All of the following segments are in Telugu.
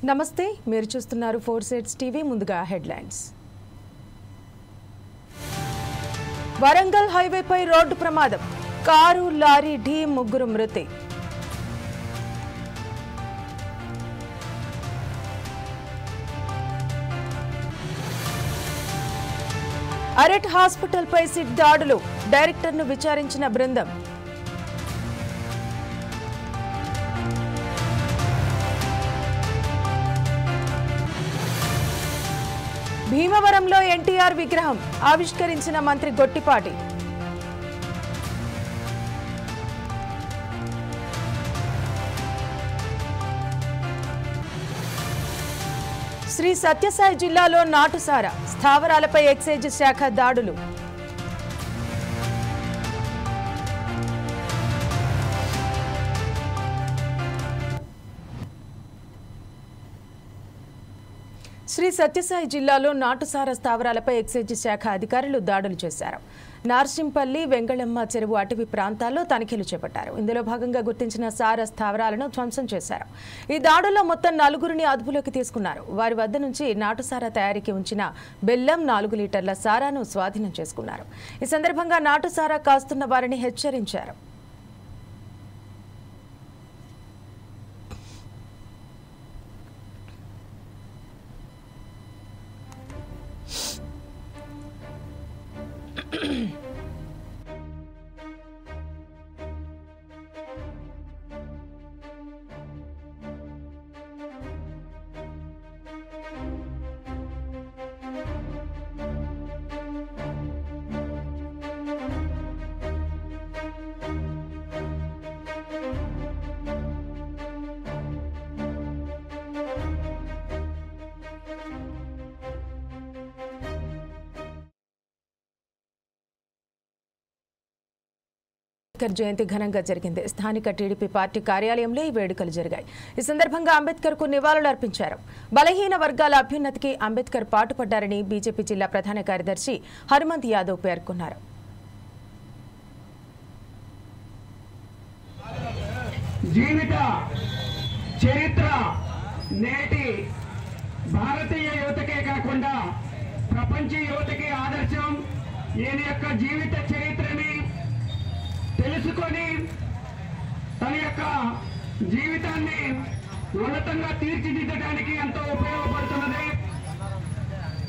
నమస్తే, మీరు చూస్తున్నారు 4 Sides టీవీ. ముందుగా హెడ్లైన్స్. వరంగల్ హైవేపై రోడ్డు ప్రమాదం, కారు లారీ ఢీ, ముగ్గురు మృతి. అరెట్ హాస్పిటల్పై సిట్ దాడులు, డైరెక్టర్ను విచారించిన బృందం. భీమవరంలో ఎన్టీఆర్ విగ్రహం ఆవిష్కరించిన మంత్రి గొట్టిపాటి. శ్రీ సత్యసాయి జిల్లాలో నాటుసారా, స్థావరాలపై ఎక్సైజ్ శాఖ దాడులు. శ్రీ సత్యసాయి జిల్లాలో నాటుసారా స్థావరాలపై ఎక్సైజ్ శాఖ అధికారులు దాడులు చేశారు. నార్సింపల్లి, వెంగళమ్మ చెరువు అటవీ ప్రాంతాల్లో తనిఖీలు చేపట్టారు. ఇందులో భాగంగా గుర్తించిన సారా స్థావరాలను ధ్వంసం చేశారు. ఈ దాడుల్లో మొత్తం 4గురిని అదుపులోకి తీసుకున్నారు. వారి వద్ద నుంచి నాటుసారా తయారీకి ఉంచిన బెల్లం, 4 లీటర్ల సారాను స్వాధీనం చేసుకున్నారు. ఈ సందర్భంగా నాటుసారా కాస్తున్న వారిని హెచ్చరించారు. అంబేద్కర్ జయంతి ఘనంగా జరిగింది. స్థానిక టీడీపీ పార్టీ కార్యాలయంలో ఈ వేడుకలు జరిగాయి. ఈ సందర్భంగా అంబేద్కర్ కు నివాళులు అర్పించారు. బలహీన వర్గాల అభ్యున్నతికి అంబేద్కర్ పాటుపడ్డారని బీజేపీ జిల్లా ప్రధాన కార్యదర్శి హనుమంత్ యాదవ్ పేర్కొన్నారు. జీవిత చరిత్ర నేటి భారతీయ యువతకే కాకుండా ప్రపంచ యువతకి ఆదర్శం. ఈయన యొక్క జీవిత చరిత్రని తెలుసుకొని తన యొక్క జీవితాన్ని ఉన్నతంగా తీర్చిదిద్దడానికి ఎంతో ఉపయోగపడుతున్నది.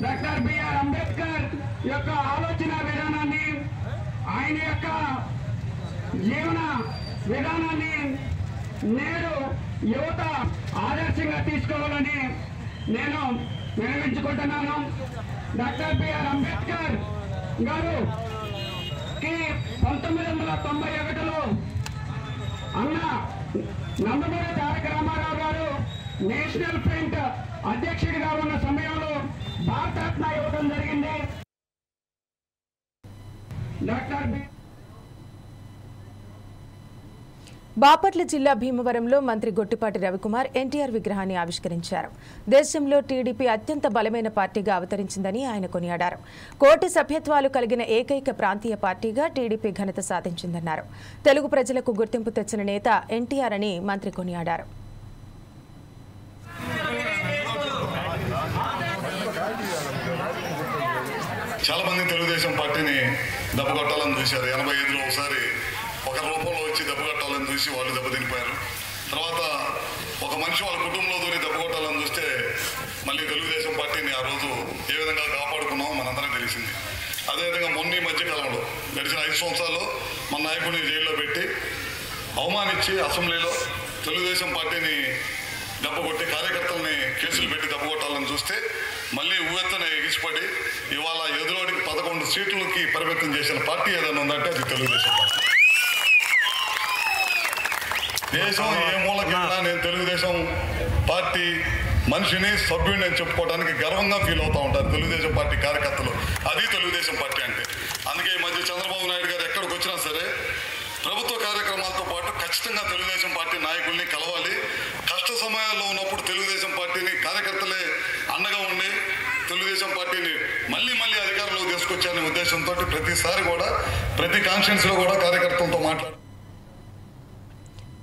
డాక్టర్ బిఆర్ అంబేద్కర్ యొక్క ఆలోచన విధానాన్ని, ఆయన యొక్క జీవన విధానాన్ని నేడు యువత ఆదర్శంగా తీసుకోవాలని నేను విన్నవించుకుంటున్నాను. డాక్టర్ బిఆర్ అంబేద్కర్ గారు 1991లో అన్న నందమూరి తారక రామారావు గారు నేషనల్ ఫ్రంట్ అధ్యక్షుడిగా ఉన్న సమయంలో భారతరత్న ఇవ్వడం జరిగింది. డాక్టర్ బాపట్ల జిల్లా భీమవరంలో మంత్రి గొట్టిపాటి రవికుమార్ ఎన్టీఆర్ విగ్రహాన్ని ఆవిష్కరించారు. దేశంలో టీడీపీ అత్యంత బలమైన పార్టీగా అవతరించిందని ఆయన కొనియాడారు. 1 కోటి సభ్యత్వాలు కలిగిన ఏకైక ప్రాంతీయ పార్టీగా టీడీపీ ఘనత సాధించిందన్నారు. తెలుగు ప్రజలకు గుర్తింపు తెచ్చిన నేత ఎన్టీఆర్ అని మంత్రి కొనియాడారు. చాలా మంది తెలుగుదేశం పార్టీని దెబ్బకొట్టాలని చూశారు. 85లో ఒకసారి ఒక రూపంలో వచ్చి దెబ్బకొట్టాలని చూసి వాళ్ళు దెబ్బతినిపోయారు. తర్వాత ఒక మనిషి వాళ్ళ కుటుంబంలో దూరి దెబ్బకొట్టాలని చూస్తే మళ్ళీ తెలుగుదేశం పార్టీని ఆ రోజు ఏ విధంగా కాపాడుకున్నామో మనందరం తెలిసింది. అదేవిధంగా మొన్న ఈ మధ్యకాలంలో గడిచిన 5 సంవత్సరాల్లో మన నాయకుడిని జైల్లో పెట్టి అవమానించి అసెంబ్లీలో తెలుగుదేశం పార్టీని దెబ్బకొట్టి కార్యకర్తల్ని కేసులు పెట్టి దెబ్బకొట్టాలని చూస్తే మళ్ళీ ఉవ్వెత్తన ఎగిసిపడి ఇవాళ ఎదురోడికి 11 సీట్లకి పరిమితం చేసిన పార్టీ ఏదైనా ఉందంటే అది తెలుగుదేశం పార్టీ. దేశం ఏ మూలకెళ్ళినా నేను తెలుగుదేశం పార్టీ మనిషిని, సభ్యుడిని అని చెప్పుకోవడానికి గర్వంగా ఫీల్ అవుతూ ఉంటారు తెలుగుదేశం పార్టీ కార్యకర్తలు. అది తెలుగుదేశం పార్టీ అంటే. అందుకే ఈ మధ్య చంద్రబాబు నాయుడు గారు ఎక్కడికి వచ్చినా సరే ప్రభుత్వ కార్యక్రమాలతో పాటు ఖచ్చితంగా తెలుగుదేశం పార్టీ నాయకుల్ని కలవాలి. కష్ట సమయాల్లో ఉన్నప్పుడు తెలుగుదేశం పార్టీని కార్యకర్తలే అండగా ఉండి తెలుగుదేశం పార్టీని మళ్ళీ అధికారంలోకి తీసుకొచ్చారనే ఉద్దేశంతో ప్రతిసారి కూడా ప్రతి కాన్స్టిట్యున్సీలో కూడా కార్యకర్తలతో మాట్లాడు.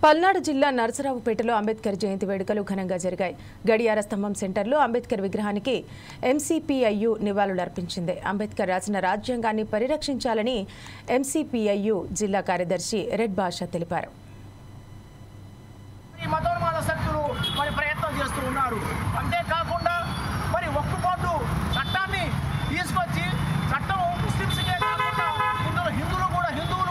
పల్నాడు జిల్లా నరసరావుపేటలో అంబేద్కర్ జయంతి వేడుకలు ఘనంగా జరిగాయి. గడియార స్తంభం సెంటర్లో అంబేద్కర్ విగ్రహానికి ఎంసీపీఐయు నివాళులర్పించింది. అంబేద్కర్ రాసిన రాజ్యాంగాన్ని పరిరక్షించాలని ఎంసీపీఐయు జిల్లా కార్యదర్శి రెడ్ బాషా తెలిపారు. అంతేకాకుండా మరి ఒక్కపాటు చట్టాన్ని తీసుకొచ్చి చట్టం ముస్లింస్కే కాకుండా హిందువులు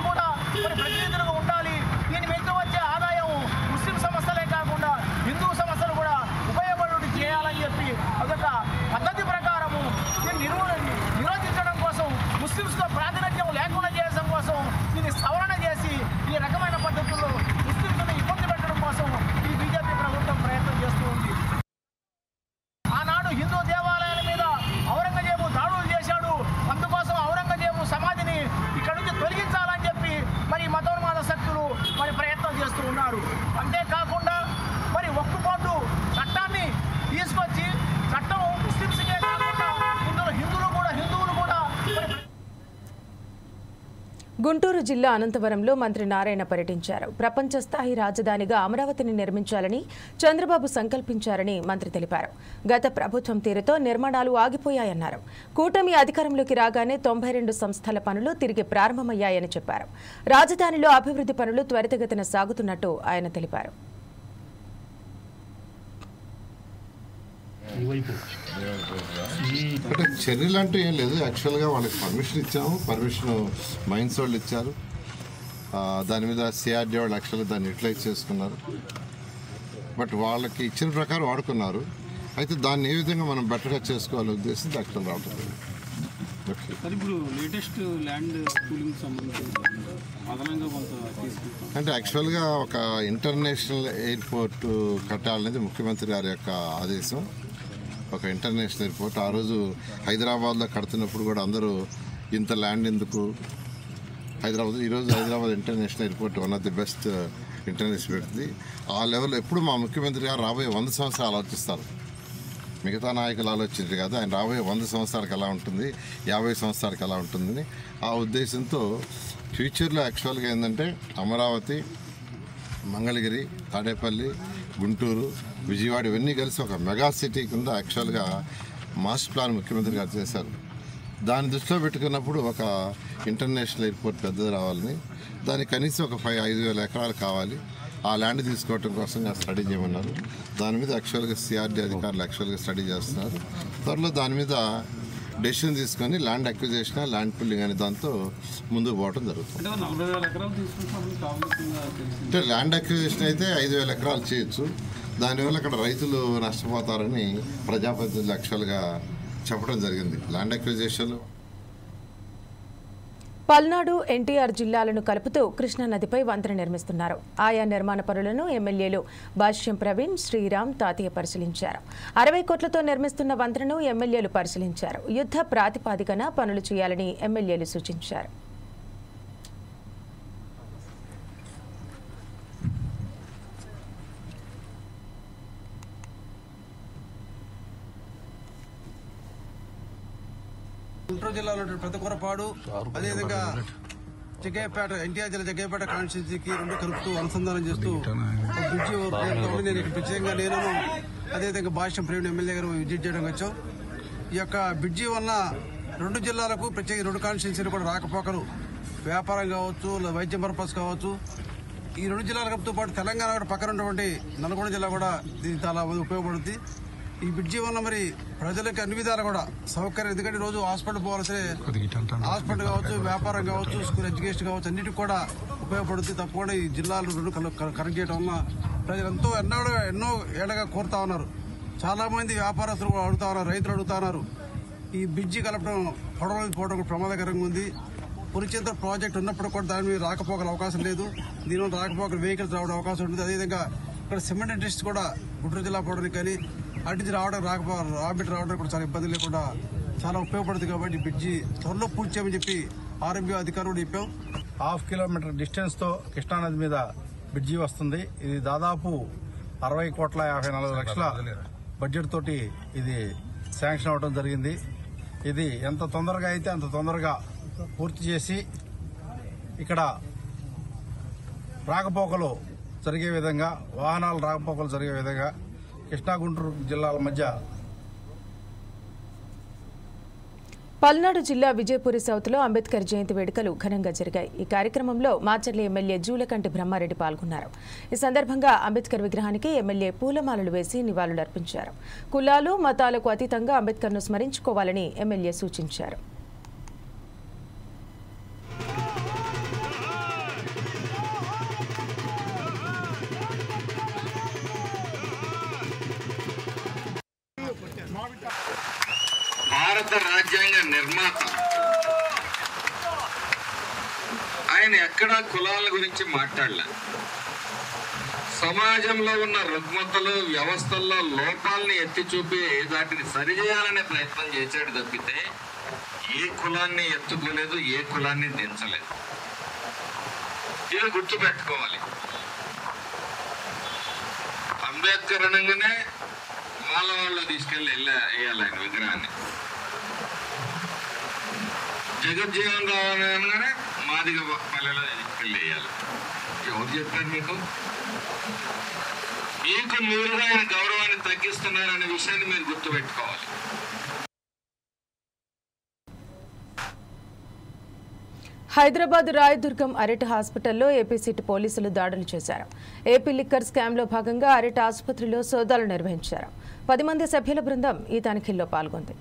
కూడా మరి ప్రతినిధులుగా ఉండాలి. దీని మీద వచ్చే ఆదాయం ముస్లిం సమస్యలే కాకుండా హిందూ సమస్యలు కూడా ఉపయోగపడి చేయాలని చెప్పి అదొక పద్ధతి ప్రకారము దీన్ని నిరోధించడం కోసం, ముస్లింస్లో ప్రాతినిధ్యం లేకుండా చేయడం కోసం దీన్ని సవరణ చేసి ఈ రకమైన పద్ధతుల్లో ముస్లింలను ఇబ్బంది పెట్టడం కోసం ఈ బీజేపీ ప్రభుత్వం ప్రయత్నం చేస్తూ ఉంది. ఆనాడు హిందూ దేవాలయాల మీద ఔరంగజేబు దాడులు చేశాడు. అందుకోసం ఔరంగజేబు సమాధిని ఇక్కడ నుంచి తొలగించాలని చెప్పి మరి మతోన్మాద శక్తులు మరి ప్రయత్నం చేస్తూ ఉన్నారు. అంతేకాకుండా మరి ఒక్కపాటు చట్టాన్ని తీసుకొచ్చి చట్టం ముస్లింస్కే కాకుండా హిందువులు కూడా గుంటూరు జిల్లా అనంతవరంలో మంత్రి నారాయణ పర్యటించారు. ప్రపంచ స్థాయి రాజధానిగా అమరావతిని నిర్మించాలని చంద్రబాబు సంకల్పించారని మంత్రి తెలిపారు. గత ప్రభుత్వం తీరుతో నిర్మాణాలు ఆగిపోయాయన్నారు. కూటమి అధికారంలోకి రాగానే 92 సంస్థల పనులు తిరిగి ప్రారంభమయ్యాయని చెప్పారు. రాజధానిలో అభివృద్ధి పనులు త్వరితగతిన సాగుతున్నట్టు ఆయన తెలిపారు. అంటే చర్యలు అంటూ ఏం లేదు. యాక్చువల్గా వాళ్ళకి పర్మిషన్ ఇచ్చాము. పర్మిషన్ మైన్స్ వాళ్ళు ఇచ్చారు. దాని మీద సిఆర్డీ వాళ్ళు యాక్చువల్గా దాన్ని యూటిలైజ్ చేసుకున్నారు. బట్ వాళ్ళకి ఇచ్చిన ప్రకారం వాడుకున్నారు. అయితే దాన్ని ఏ విధంగా మనం బెటర్గా చేసుకోవాలనే ఉద్దేశం యాక్చువల్ రావడం. అంటే యాక్చువల్గా ఒక ఇంటర్నేషనల్ ఎయిర్పోర్ట్ కట్టాలనేది ముఖ్యమంత్రి గారి యొక్క ఆదేశం. ఒక ఇంటర్నేషనల్ ఎయిర్పోర్ట్ ఆ రోజు హైదరాబాద్లో కడుతున్నప్పుడు కూడా అందరూ ఇంత ల్యాండ్ ఎందుకు ఈరోజు Hyderabad international airport one of the best international పెడుతుంది. ఆ లెవెల్ ఎప్పుడు మా ముఖ్యమంత్రి గారు రాబోయే 100 సంవత్సరాలు ఆలోచిస్తారు. మిగతా నాయకులు ఆలోచించారు కదా, ఆయన రాబోయే 100 సంవత్సరాలకు ఎలా ఉంటుంది, 50 సంవత్సరాలకు ఎలా ఉంటుందని ఆ ఉద్దేశంతో ఫ్యూచర్లో యాక్చువల్గా ఏంటంటే అమరావతి, మంగళగిరి, తాడేపల్లి, గుంటూరు, విజయవాడ ఇవన్నీ కలిసి ఒక మెగా సిటీ కింద యాక్చువల్గా మాస్టర్ ప్లాన్ ముఖ్యమంత్రి గారు చేశారు. దాన్ని దృష్టిలో పెట్టుకున్నప్పుడు ఒక ఇంటర్నేషనల్ ఎయిర్పోర్ట్ పెద్దది రావాలని, దానికి కనీసం ఒక 5,000 ఎకరాలు కావాలి. ఆ ల్యాండ్ తీసుకోవడం కోసం స్టడీ చేయమన్నారు. దాని మీద యాక్చువల్గా సిఆర్డీ అధికారులు యాక్చువల్గా స్టడీ చేస్తున్నారు. త్వరలో దాని మీద డెసిషన్ తీసుకొని ల్యాండ్ అక్విజిషన్, ల్యాండ్ పుల్లింగ్ అనే దాంతో ముందుకు పోవడం జరుగుతుంది. అంటే ల్యాండ్ అక్విజిషన్ అయితే 5,000 ఎకరాలు చేయొచ్చు. దానివల్ల అక్కడ రైతులు నష్టపోతారని ప్రజాప్రతినిధులు యాక్చువల్గా చెప్పడం జరిగింది. ల్యాండ్ అక్విజిషన్లో పల్నాడు, ఎన్టీఆర్ జిల్లాలను కలుపుతూ కృష్ణానదిపై వంతెన నిర్మిస్తున్నారు. ఆయా నిర్మాణ పనులను ఎమ్మెల్యేలు భాష్యం ప్రవీణ్, శ్రీరామ్, తాతయ్య పరిశీలించారు. 60 కోట్లతో నిర్మిస్తున్న వంతెనను ఎమ్మెల్యేలు పరిశీలించారు. యుద్ధ ప్రాతిపాదికన పనులు చేయాలని ఎమ్మెల్యేలు సూచించారు. గుంటూరు జిల్లాలో ప్రతికూరపాడు, అదేవిధంగా జగ్గయ్యపేట, ఎన్టీఆర్ జిల్లా జగ్గయ్యపేట కాన్స్టిట్యూన్సీకి 2 కలుపుతూ అనుసంధానం చేస్తూ బ్రిడ్జి నేను ప్రత్యేకంగా నేను అదేవిధంగా భాష్యం ప్రవీణ్ ఎమ్మెల్యే గారు విజిట్ చేయడం వచ్చాం. ఈ యొక్క బ్రిడ్జి వల్ల 2 జిల్లాలకు ప్రత్యేక 2 కాన్స్టిట్యూన్సీలు కూడా రాకపోకలు, వ్యాపారం కావచ్చు, వైద్యం పర్పస్ కావచ్చు, ఈ 2 జిల్లాలతో పాటు తెలంగాణ కూడా పక్కన ఉన్నటువంటి నల్గొండ జిల్లా కూడా దీనికి చాలా ఉపయోగపడుతుంది. ఈ బ్రిడ్జి వల్ల మరి ప్రజలకు అన్ని విధాలు కూడా సౌకర్యం. ఎందుకంటే రోజు హాస్పిటల్ పోవాల్సి, హాస్పిటల్ కావచ్చు, వ్యాపారం కావచ్చు, స్కూల్ ఎడ్యుకేషన్ కావచ్చు, అన్నిటికి కూడా ఉపయోగపడుతుంది. తప్పకుండా ఈ జిల్లాలు 2 కనెక్ట్ చేయడం వల్ల ప్రజలు ఎన్నో ఏళ్ళగా కోరుతా ఉన్నారు. చాలా మంది వ్యాపారస్తులు కూడా అడుగుతా ఉన్నారు, రైతులు అడుగుతా ఉన్నారు. ఈ బ్రిడ్జి కలపడం పొడవలోకి పోవడం ప్రమాదకరంగా ఉంది. పులిచింత ప్రాజెక్ట్ ఉన్నప్పుడు కూడా దాని మీద రాకపోకల అవకాశం లేదు. దీనివల్ల రాకపోకలు వెహికల్స్ రావడం అవకాశం ఉంటుంది. అదేవిధంగా ఇక్కడ సిమెంట్ ఇండస్ట్రీ కూడా గుంటూరు జిల్లా పోవడానికి కానీ అటు రావడం రాబిట్ రావడం కూడా చాలా ఇబ్బంది లేకుండా చాలా ఉపయోగపడుతుంది. కాబట్టి బ్రిడ్జి త్వరలో పూర్తి చేయమని చెప్పి ఆర్ఎంబీ అధికారులు కూడా చెప్పాం. 1/2 కిలోమీటర్ డిస్టెన్స్ తో కృష్ణానది మీద బ్రిడ్జి వస్తుంది. ఇది దాదాపు 60,54,00,000 బడ్జెట్ తోటి ఇది శాంక్షన్ అవడం జరిగింది. ఇది ఎంత తొందరగా అయితే అంత తొందరగా పూర్తి చేసి ఇక్కడ రాకపోకలు జరిగే విధంగా, వాహనాలు రాకపోకలు జరిగే విధంగా కృష్ణా గుంటూరు జిల్లాల మధ్య పల్నాడు జిల్లా విజయపురి సౌత్లో అంబేద్కర్ జయంతి వేడుకలు ఘనంగా జరిగాయి. ఈ కార్యక్రమంలో మాచర్ల ఎమ్మెల్యే జూలకంటి బ్రహ్మారెడ్డి పాల్గొన్నారు. ఈ సందర్భంగా అంబేద్కర్ విగ్రహానికి ఎమ్మెల్యే పూలమాలలు వేసి నివాళులర్పించారు. కులాలు మతాలకు అతీతంగా అంబేద్కర్ను స్మరించుకోవాలని ఎమ్మెల్యే సూచించారు. భారత రాజ్యాంగ నిర్మాత ఆయన ఎక్కడా కులాల గురించి మాట్లాడలే. సమాజంలో ఉన్న రుగ్మతలు, వ్యవస్థల్లో లోపాలని ఎత్తి చూపి వాటిని సరిచేయాలనే ప్రయత్నం చేశాడు తప్పితే ఏ కులాన్ని ఎత్తుకోలేదు, ఏ కులాన్ని దించలేదు. ఇది గుర్తుపెట్టుకోవాలి. అంబేద్కర్ అనగానే మాలవాళ్ళు తీసుకెళ్లి వేయాలి ఆయన విగ్రహాన్ని. జగజ్జీవన్ రావు అనగానే మాదిగ పల్లెలో తీసుకెళ్లి వేయాలి. ఎవరు చెప్పారు మీకు? మీకు మీరుగా ఆయన గౌరవాన్ని తగ్గిస్తున్నారనే విషయాన్ని మీరు గుర్తుపెట్టుకోవాలి. హైదరాబాద్ రాయదుర్గం అరెట్ హాస్పిటల్లో ఏపీ సిట్ పోలీసులు దాడులు చేశారు. ఏపీ లిక్కర్ స్కామ్లో భాగంగా అరెట్ ఆసుపత్రిలో సోదాలు నిర్వహించారు. 10 మంది సభ్యుల బృందం ఈ తనిఖీల్లో పాల్గొంది.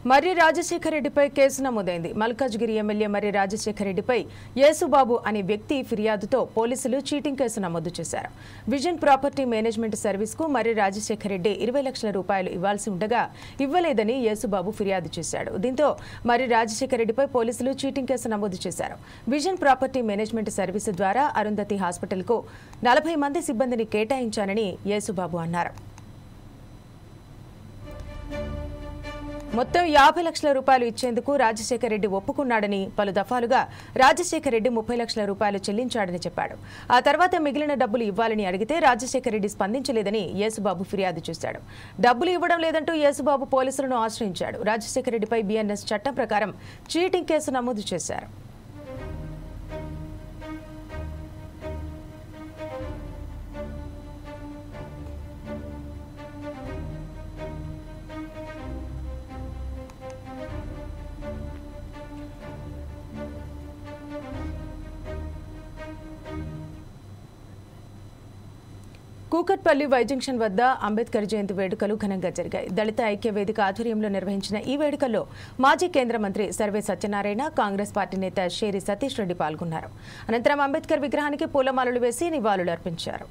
మర్రి రాజశేఖర రెడ్డిపై కేసు నమోదైంది. మల్కాజ్గిరి ఎమ్మెల్యే మర్రి రాజశేఖర రెడ్డిపై యేసుబాబు అనే వ్యక్తి ఫిర్యాదుతో పోలీసులు చీటింగ్ కేసు నమోదు చేశారు. విజన్ ప్రాపర్టీ మేనేజ్మెంట్ సర్వీస్కు మర్రి రాజశేఖర రెడ్డి 20 లక్షల రూపాయలు ఇవ్వాల్సి ఉండగా ఇవ్వలేదని యేసుబాబు ఫిర్యాదు చేశాడు. దీంతో మర్రి రాజశేఖర రెడ్డిపై పోలీసులు చీటింగ్ కేసు నమోదు చేశారు. విజన్ ప్రాపర్టీ మేనేజ్మెంట్ సర్వీసు ద్వారా అరుంధతి హాస్పిటల్కు 40 మంది సిబ్బందిని కేటాయించానని యేసుబాబు అన్నారు. మొత్తం 50 లక్షల రూపాయలు ఇచ్చేందుకు రాజశేఖర రెడ్డి ఒప్పుకున్నాడని, పలు దఫాలుగా రాజశేఖర రెడ్డి 30 లక్షల రూపాయలు చెల్లించాడని చెప్పాడు. ఆ తర్వాత మిగిలిన డబ్బులు ఇవ్వాలని అడిగితే రాజశేఖర రెడ్డి స్పందించలేదని యేసుబాబు ఫిర్యాదు చేశాడు. డబ్బులు ఇవ్వడం లేదంటూ యేసుబాబు పోలీసులను ఆశ్రయించాడు. రాజశేఖర రెడ్డిపై బిఎన్ఎస్ చట్టం ప్రకారం చీటింగ్ కేసు నమోదు చేశారు. కూకట్పల్లి వై జంక్షన్ వద్ద అంబేద్కర్ జయంతి వేడుకలు ఘనంగా జరిగాయి. దళిత ఐక్య వేదిక ఆధ్వర్యంలో నిర్వహించిన ఈ వేడుకల్లో మాజీ కేంద్ర మంత్రి సర్వే సత్యనారాయణ, కాంగ్రెస్ పార్టీ నేత షేరి సతీష్ రెడ్డి పాల్గొన్నారు. అనంతరం అంబేద్కర్ విగ్రహానికి పూలమాలలు వేసి నివాళులు అర్పించారు.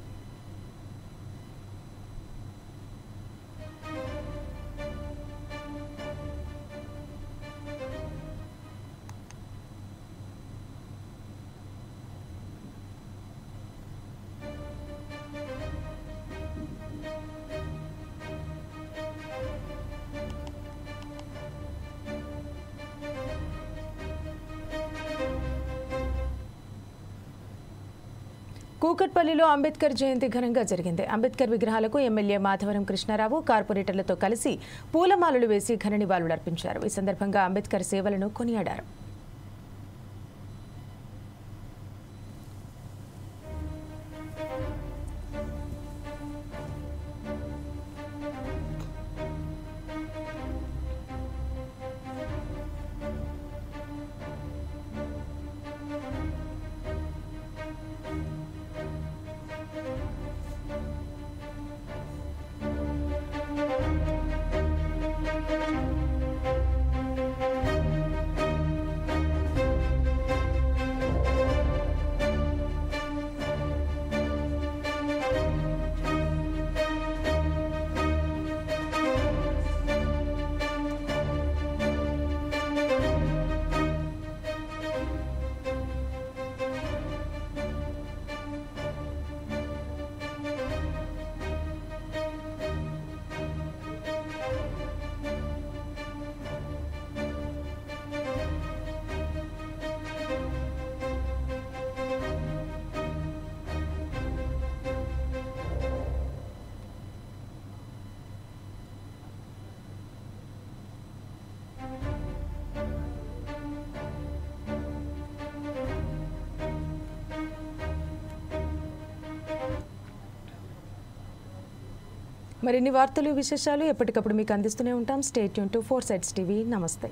కూకట్పల్లిలో అంబేద్కర్ జయంతి ఘనంగా జరిగింది. అంబేద్కర్ విగ్రహాలకు ఎమ్మెల్యే మాధవరం కృష్ణారావు కార్పొరేటర్లతో కలిసి పూలమాలలు వేసి ఘన నివాళులర్పించారు. ఈ సందర్భంగా అంబేద్కర్ సేవలను కొనియాడారు. మరిన్ని వార్తలు విశేషాలు ఎప్పటికప్పుడు మీకు అందిస్తూనే ఉంటాం. Stay tune to 4 Sides TV. నమస్తే.